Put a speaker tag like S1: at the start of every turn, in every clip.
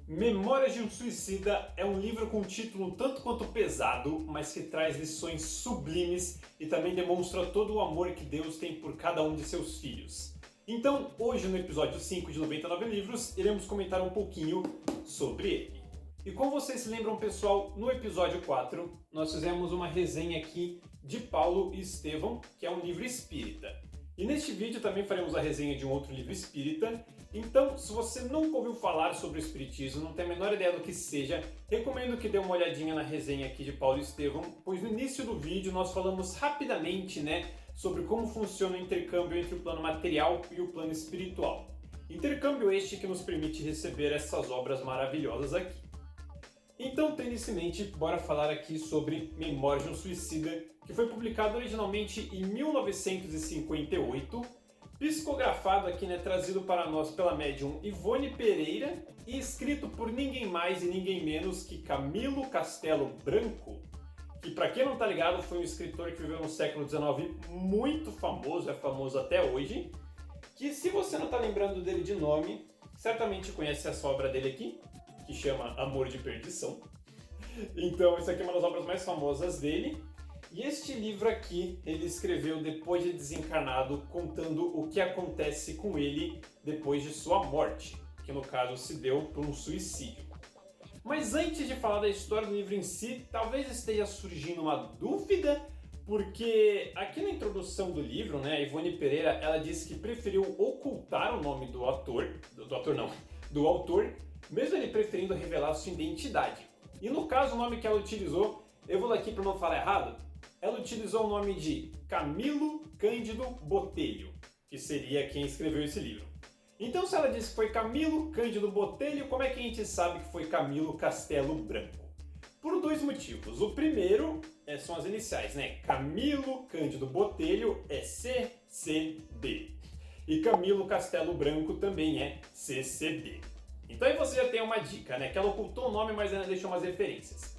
S1: Memórias de um Suicida é um livro com um título tanto quanto pesado, mas que traz lições sublimes e também demonstra todo o amor que Deus tem por cada um de seus filhos. Então, hoje no episódio 5 de 99 livros, iremos comentar um pouquinho sobre ele. E como vocês se lembram, pessoal, no episódio 4, nós fizemos uma resenha aqui de Paulo e Estevão, que é um livro espírita. E neste vídeo também faremos a resenha de um outro livro espírita. Então, se você nunca ouviu falar sobre o espiritismo, não tem a menor ideia do que seja, recomendo que dê uma olhadinha na resenha aqui de Paulo e Estevão, pois no início do vídeo nós falamos rapidamente, sobre como funciona o intercâmbio entre o plano material e o plano espiritual. Intercâmbio este que nos permite receber essas obras maravilhosas aqui. Então, tendo isso em mente, bora falar aqui sobre Memórias de um Suicida, que foi publicado originalmente em 1958, psicografado aqui, trazido para nós pela médium Ivone Pereira e escrito por ninguém mais e ninguém menos que Camilo Castelo Branco, que, para quem não tá ligado, foi um escritor que viveu no século XIX muito famoso, é famoso até hoje, que, se você não tá lembrando dele de nome, certamente conhece essa obra dele aqui, que chama Amor de Perdição. Então, isso aqui é uma das obras mais famosas dele. E este livro aqui, ele escreveu depois de desencarnado, contando o que acontece com ele depois de sua morte, que no caso se deu por um suicídio. Mas antes de falar da história do livro em si, talvez esteja surgindo uma dúvida, porque aqui na introdução do livro, a Ivone Pereira, ela disse que preferiu ocultar o nome do autor, mesmo ele preferindo revelar sua identidade. E no caso, o nome que ela utilizou, eu vou ler aqui para não falar errado, ela utilizou o nome de Camilo Cândido Botelho, que seria quem escreveu esse livro. Então, se ela disse que foi Camilo Cândido Botelho, como é que a gente sabe que foi Camilo Castelo Branco? Por dois motivos. O primeiro são as iniciais, Camilo Cândido Botelho é CCB. E Camilo Castelo Branco também é CCB. Então aí você já tem uma dica, que ela ocultou o nome, mas ainda deixou umas referências.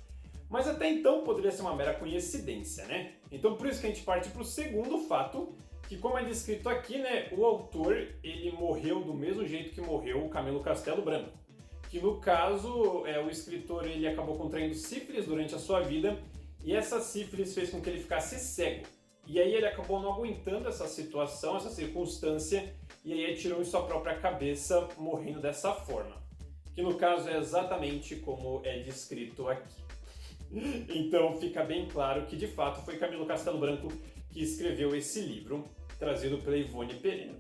S1: Mas até então poderia ser uma mera coincidência, Então por isso que a gente parte para o segundo fato, que como é descrito aqui, o autor, ele morreu do mesmo jeito que morreu o Camilo Castelo Branco. Que no caso, o escritor, ele acabou contraindo sífilis durante a sua vida, e essa sífilis fez com que ele ficasse cego. E aí ele acabou não aguentando essa situação, essa circunstância, e aí atirou em sua própria cabeça, morrendo dessa forma. Que no caso é exatamente como é descrito aqui. Então fica bem claro que de fato foi Camilo Castelo Branco que escreveu esse livro, trazido pela Ivone Pereira.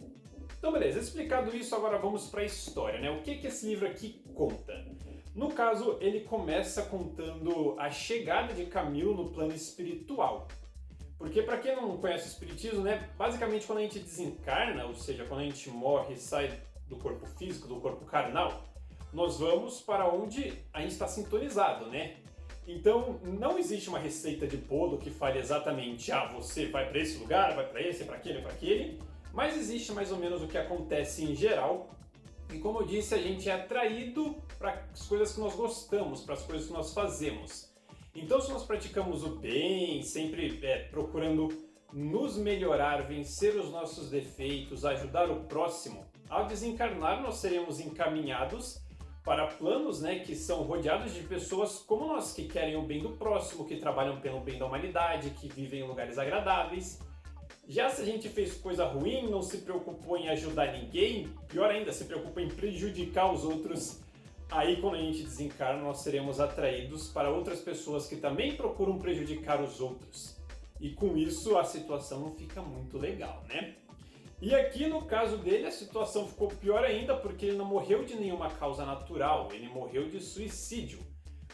S1: Então beleza, explicado isso, agora vamos para a história, O que esse livro aqui conta? No caso, ele começa contando a chegada de Camilo no plano espiritual. Porque para quem não conhece o espiritismo, basicamente quando a gente desencarna, ou seja, quando a gente morre e sai do corpo físico, do corpo carnal, nós vamos para onde a gente está sintonizado, Então não existe uma receita de bolo que fale exatamente, você vai para esse lugar, vai para esse, para aquele, mas existe mais ou menos o que acontece em geral. E como eu disse, a gente é atraído para as coisas que nós gostamos, para as coisas que nós fazemos. Então, se nós praticamos o bem, sempre procurando nos melhorar, vencer os nossos defeitos, ajudar o próximo, ao desencarnar nós seremos encaminhados para planos que são rodeados de pessoas como nós, que querem o bem do próximo, que trabalham pelo bem da humanidade, que vivem em lugares agradáveis. Já se a gente fez coisa ruim, não se preocupou em ajudar ninguém, pior ainda, se preocupa em prejudicar os outros, aí quando a gente desencarna nós seremos atraídos para outras pessoas que também procuram prejudicar os outros. E com isso a situação não fica muito legal, E aqui no caso dele a situação ficou pior ainda porque ele não morreu de nenhuma causa natural, ele morreu de suicídio.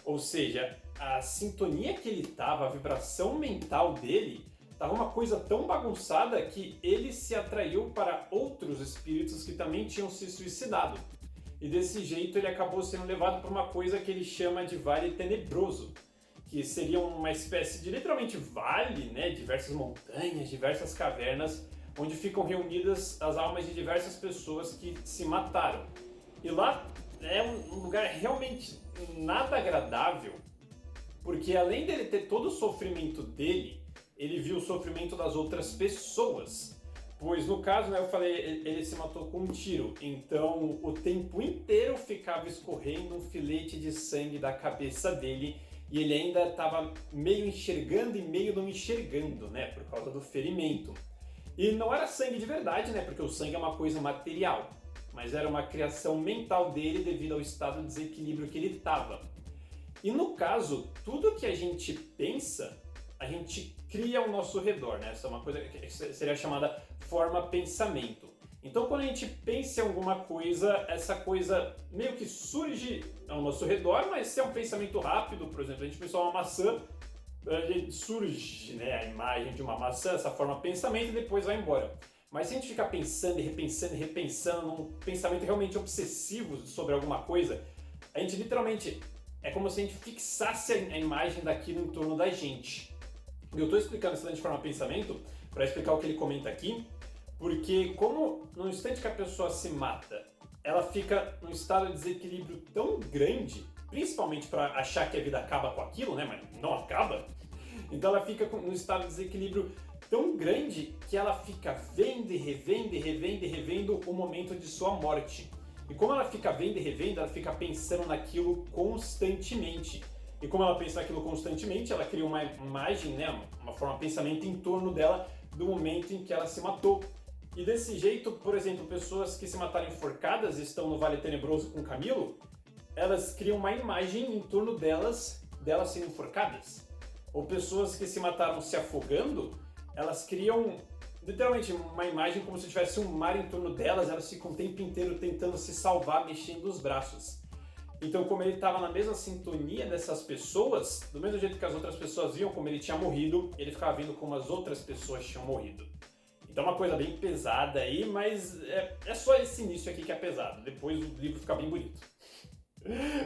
S1: Ou seja, a sintonia que ele estava, a vibração mental dele, estava uma coisa tão bagunçada que ele se atraiu para outros espíritos que também tinham se suicidado. E desse jeito ele acabou sendo levado para uma coisa que ele chama de Vale Tenebroso, que seria uma espécie de literalmente vale, diversas montanhas, diversas cavernas, onde ficam reunidas as almas de diversas pessoas que se mataram. E lá é um lugar realmente nada agradável, porque além dele ter todo o sofrimento dele, ele viu o sofrimento das outras pessoas. Pois no caso, né, eu falei, ele se matou com um tiro, então o tempo inteiro ficava escorrendo um filete de sangue da cabeça dele e ele ainda estava meio enxergando e meio não enxergando, né, por causa do ferimento. E não era sangue de verdade, né, porque o sangue é uma coisa material, mas era uma criação mental dele devido ao estado de desequilíbrio que ele estava. E no caso, tudo que a gente pensa, a gente cria ao nosso redor, né? Essa é uma coisa que seria chamada forma-pensamento. Então, quando a gente pensa em alguma coisa, essa coisa meio que surge ao nosso redor, mas se é um pensamento rápido, por exemplo, a gente pensou uma maçã, surge, né, a imagem de uma maçã, essa forma-pensamento, e depois vai embora. Mas se a gente ficar pensando e repensando num pensamento realmente obsessivo sobre alguma coisa, a gente literalmente, é como se a gente fixasse a imagem daquilo em torno da gente. Eu estou explicando isso de forma pensamento para explicar o que ele comenta aqui, porque como no instante que a pessoa se mata, ela fica num estado de desequilíbrio tão grande, principalmente para achar que a vida acaba com aquilo, né? Mas não acaba. Então ela fica num estado de desequilíbrio tão grande que ela fica vendo e revendo o momento de sua morte. E como ela fica vendo e revendo, ela fica pensando naquilo constantemente. E como ela pensa naquilo constantemente, ela cria uma imagem, né, uma forma de pensamento em torno dela do momento em que ela se matou. E desse jeito, por exemplo, pessoas que se mataram enforcadas estão no Vale Tenebroso com Camilo, elas criam uma imagem em torno delas sendo enforcadas. Ou pessoas que se mataram se afogando, elas criam literalmente uma imagem como se tivesse um mar em torno delas, elas ficam o tempo inteiro tentando se salvar, mexendo os braços. Então, como ele estava na mesma sintonia dessas pessoas, do mesmo jeito que as outras pessoas viam como ele tinha morrido, ele ficava vendo como as outras pessoas tinham morrido. Então é uma coisa bem pesada aí, mas é só esse início aqui que é pesado, depois o livro fica bem bonito.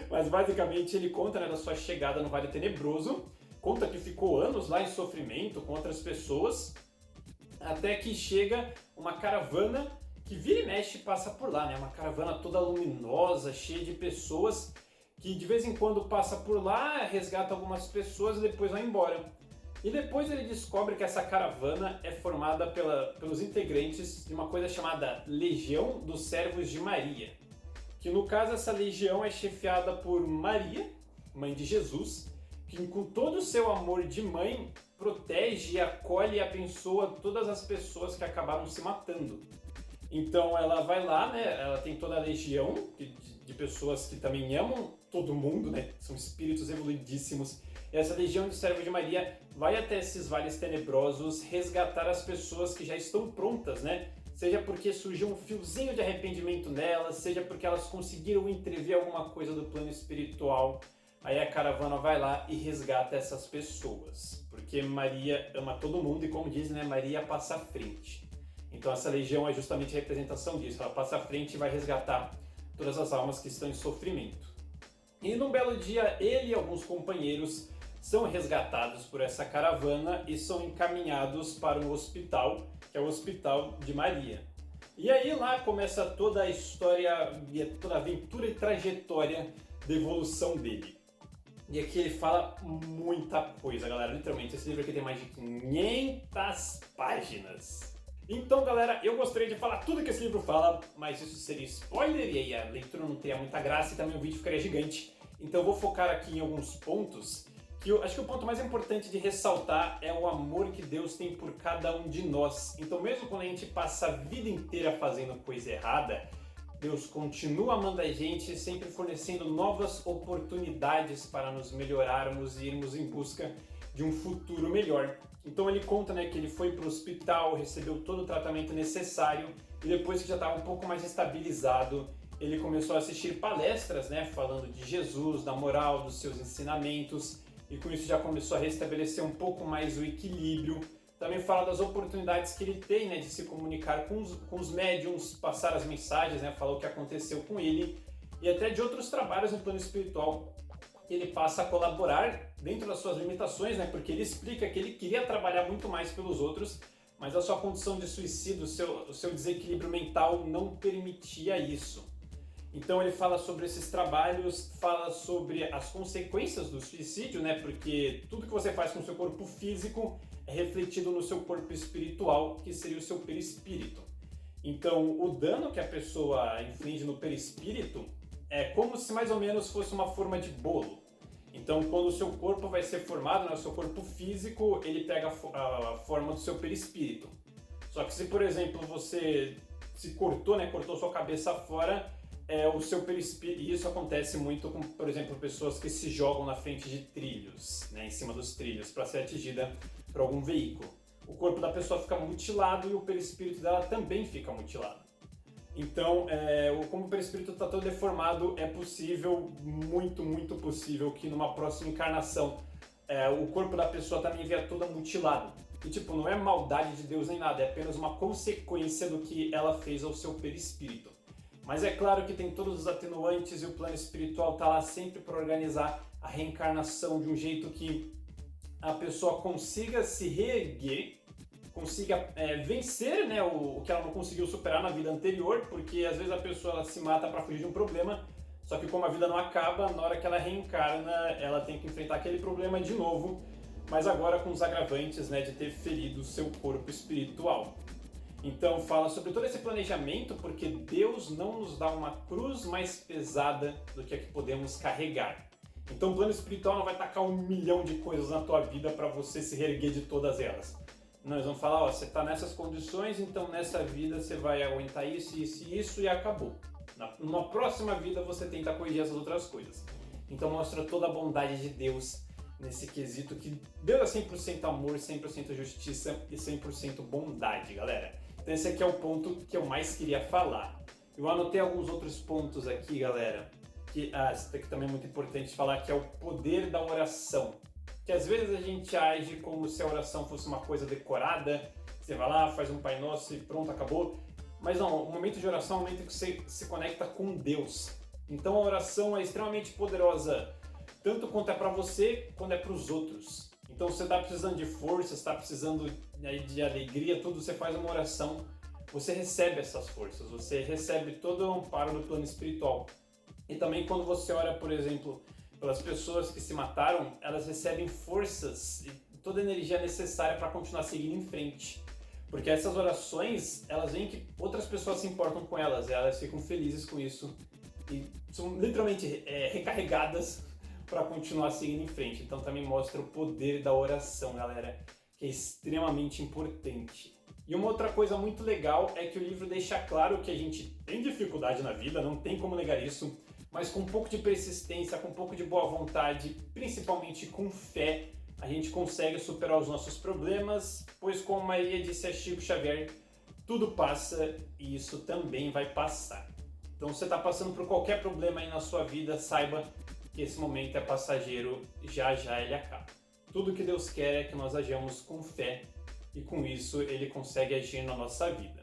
S1: Mas basicamente ele conta, né, da sua chegada no Vale Tenebroso, conta que ficou anos lá em sofrimento com outras pessoas, até que chega uma caravana que vira e mexe passa por lá, né? Uma caravana toda luminosa, cheia de pessoas, que de vez em quando passa por lá, resgata algumas pessoas e depois vai embora. E depois ele descobre que essa caravana é formada pelos integrantes de uma coisa chamada Legião dos Servos de Maria. Que no caso essa legião é chefiada por Maria, mãe de Jesus, que com todo o seu amor de mãe protege, acolhe e abençoa todas as pessoas que acabaram se matando. Então ela vai lá, né? Ela tem toda a legião de pessoas que também amam todo mundo, né? São espíritos evoluidíssimos. E essa legião de servos de Maria vai até esses vales tenebrosos resgatar as pessoas que já estão prontas, né? Seja porque surgiu um fiozinho de arrependimento nelas, seja porque elas conseguiram entrever alguma coisa do plano espiritual. Aí a caravana vai lá e resgata essas pessoas. Porque Maria ama todo mundo e, como diz, né? Maria passa à frente. Então essa legião é justamente a representação disso. Ela passa à frente e vai resgatar todas as almas que estão em sofrimento. E num belo dia, ele e alguns companheiros são resgatados por essa caravana e são encaminhados para um hospital, que é o Hospital de Maria. E aí lá começa toda a história, toda a aventura e trajetória da evolução dele. E aqui ele fala muita coisa, galera. Literalmente, esse livro aqui tem mais de 500 páginas. Então, galera, eu gostaria de falar tudo que esse livro fala, mas isso seria spoiler e aí a leitura não teria muita graça e também o vídeo ficaria gigante. Então eu vou focar aqui em alguns pontos, que eu acho que o ponto mais importante de ressaltar é o amor que Deus tem por cada um de nós. Então mesmo quando a gente passa a vida inteira fazendo coisa errada, Deus continua amando a gente, sempre fornecendo novas oportunidades para nos melhorarmos e irmos em busca de um futuro melhor. Então ele conta, né, que ele foi para o hospital, recebeu todo o tratamento necessário e depois que já estava um pouco mais estabilizado, ele começou a assistir palestras, né, falando de Jesus, da moral, dos seus ensinamentos e com isso já começou a restabelecer um pouco mais o equilíbrio. Também fala das oportunidades que ele tem, né, de se comunicar com os médiums, passar as mensagens, né, falar o que aconteceu com ele e até de outros trabalhos no plano espiritual que ele passa a colaborar dentro das suas limitações, né? Porque ele explica que ele queria trabalhar muito mais pelos outros, mas a sua condição de suicídio, o seu desequilíbrio mental não permitia isso. Então ele fala sobre esses trabalhos, fala sobre as consequências do suicídio, né? Porque tudo que você faz com o seu corpo físico é refletido no seu corpo espiritual, que seria o seu perispírito. Então o dano que a pessoa inflige no perispírito é como se mais ou menos fosse uma forma de bolo. Então quando o seu corpo vai ser formado, né, o seu corpo físico, ele pega a forma do seu perispírito. Só que se, por exemplo, você se cortou, né, cortou sua cabeça fora, o seu perispírito, e isso acontece muito com, por exemplo, pessoas que se jogam na frente de trilhos, né, em cima dos trilhos, para ser atingida por algum veículo. O corpo da pessoa fica mutilado e o perispírito dela também fica mutilado. Então, como o perispírito está todo deformado, é possível, muito possível, que numa próxima encarnação o corpo da pessoa também venha toda mutilado. E tipo, não é maldade de Deus nem nada, é apenas uma consequência do que ela fez ao seu perispírito. Mas é claro que tem todos os atenuantes e o plano espiritual está lá sempre para organizar a reencarnação de um jeito que a pessoa consiga se reerguer, consiga vencer, né, o que ela não conseguiu superar na vida anterior, porque às vezes a pessoa ela se mata para fugir de um problema, só que como a vida não acaba, na hora que ela reencarna, ela tem que enfrentar aquele problema de novo, mas agora com os agravantes, né, de ter ferido o seu corpo espiritual. Então fala sobre todo esse planejamento, porque Deus não nos dá uma cruz mais pesada do que a que podemos carregar. Então o plano espiritual não vai tacar 1 milhão de coisas na tua vida para você se reerguer de todas elas. Não, eles vão falar, ó, você está nessas condições, então nessa vida você vai aguentar isso, isso e isso e acabou. Na próxima vida você tenta corrigir essas outras coisas. Então mostra toda a bondade de Deus nesse quesito, que Deus é 100% amor, 100% justiça e 100% bondade, galera. Então esse aqui é o ponto que eu mais queria falar. Eu anotei alguns outros pontos aqui, galera, que esse daqui também é muito importante falar, que é o poder da oração. Que às vezes a gente age como se a oração fosse uma coisa decorada, você vai lá, faz um Pai Nosso e pronto, acabou. Mas não, o momento de oração é um momento que você se conecta com Deus. Então a oração é extremamente poderosa, tanto quanto é para você, quanto é para os outros. Então você está precisando de força, está precisando de alegria, tudo, você faz uma oração, você recebe essas forças, você recebe todo o amparo do plano espiritual. E também quando você ora, por exemplo, pelas pessoas que se mataram, elas recebem forças e toda a energia necessária para continuar seguindo em frente. Porque essas orações, elas veem que outras pessoas se importam com elas, elas ficam felizes com isso e são literalmente recarregadas para continuar seguindo em frente. Então também mostra o poder da oração, galera, que é extremamente importante. E uma outra coisa muito legal é que o livro deixa claro que a gente tem dificuldade na vida, não tem como negar isso, mas com um pouco de persistência, com um pouco de boa vontade, principalmente com fé, a gente consegue superar os nossos problemas, pois como Maria disse a Chico Xavier, tudo passa e isso também vai passar. Então se você está passando por qualquer problema aí na sua vida, saiba que esse momento é passageiro, já já ele acaba. Tudo que Deus quer é que nós ajamos com fé e com isso ele consegue agir na nossa vida.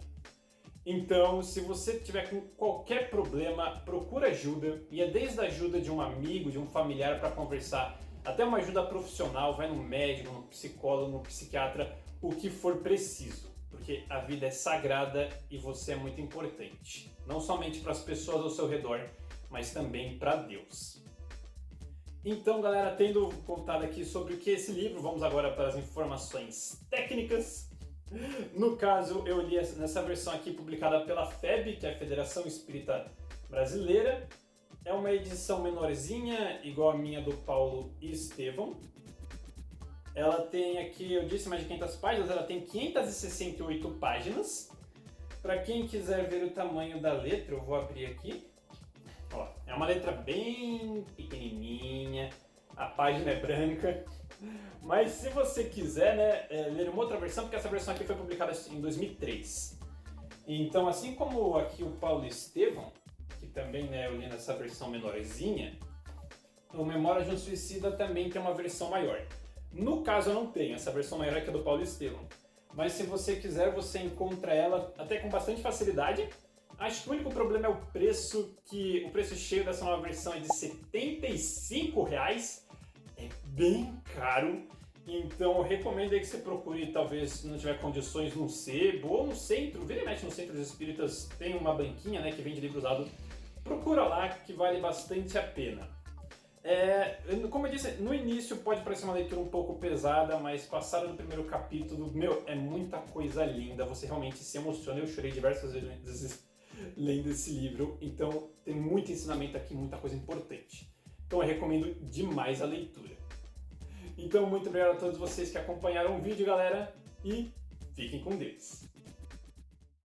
S1: Então, se você tiver com qualquer problema, procura ajuda, e é desde a ajuda de um amigo, de um familiar para conversar, até uma ajuda profissional, vai no médico, no psicólogo, no psiquiatra, o que for preciso, porque a vida é sagrada e você é muito importante, não somente para as pessoas ao seu redor, mas também para Deus. Então, galera, tendo contado aqui sobre o que é esse livro, vamos agora para as informações técnicas. No caso, eu li nessa versão aqui publicada pela FEB, que é a Federação Espírita Brasileira. É uma edição menorzinha, igual a minha do Paulo e Estevão. Ela tem aqui, eu disse, mais de 500 páginas, ela tem 568 páginas. Para quem quiser ver o tamanho da letra, eu vou abrir aqui. Ó, é uma letra bem pequenininha, a página é branca. Mas se você quiser, né, ler uma outra versão, porque essa versão aqui foi publicada em 2003. Então, assim como aqui o Paulo e Estevão, que também, né, eu li nessa versão menorzinha, o Memórias de um Suicida também tem uma versão maior. No caso, eu não tenho essa versão maior aqui do Paulo e Estevão. Mas se você quiser, você encontra ela até com bastante facilidade. Acho que o único problema é o preço, que o preço cheio dessa nova versão é de R$ 75,00. É bem caro, então eu recomendo aí que você procure, talvez, se não tiver condições, num sebo ou no centro. Vira e mexe nos centros espíritas, tem uma banquinha, né, que vende livro usado procura lá que vale bastante a pena. Como eu disse, no início pode parecer uma leitura um pouco pesada, mas passado no primeiro capítulo, é muita coisa linda, você realmente se emociona. Eu chorei diversas vezes lendo esse livro, então tem muito ensinamento aqui, muita coisa importante. Então eu recomendo demais a leitura. Então muito obrigado a todos vocês que acompanharam o vídeo, galera, e fiquem com Deus.